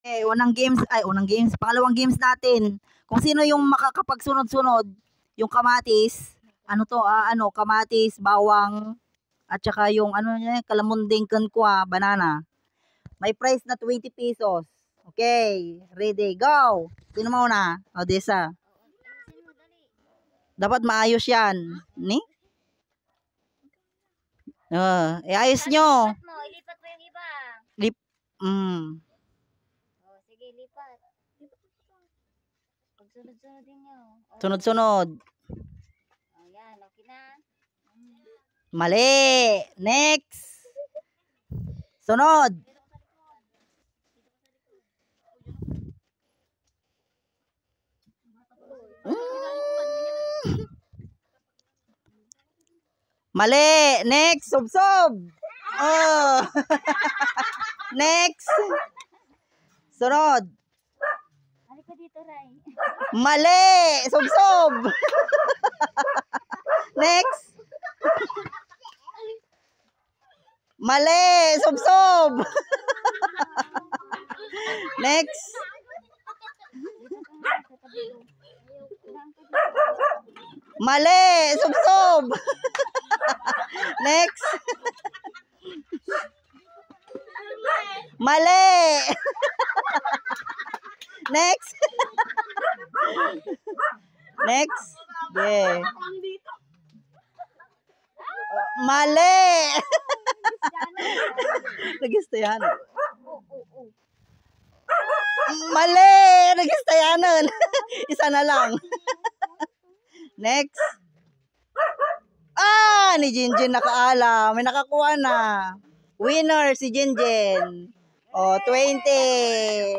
Pangalawang games natin. Kung sino yung makakapagsunod-sunod, yung kamatis, kamatis, bawang, at saka yung kalamunding kankwa, banana. May price na 20 pesos. Okay, ready, go! Sino mauna? Desa. Dapat maayos yan. Ni? Ayos nyo. Ilipat mo yung iba. Sige, lipat. Sunod-sunod din nyo. Sunod-sunod. Yan, okay na. Mali. Next. Sunod. Mali. Next. Subsob. Next. Sunod. Halika dito, Ray. Mali. Subsob. Next. Mali. Subsob. Next. Mali. Subsob. Next. Mali. Next. Next. Yeah. Mali. Nagistayan. Mali. Nagistayanan. Isa na lang. Next. Ni Jinjin nakaala. May nakakuha na. Winner si Jinjin. 20.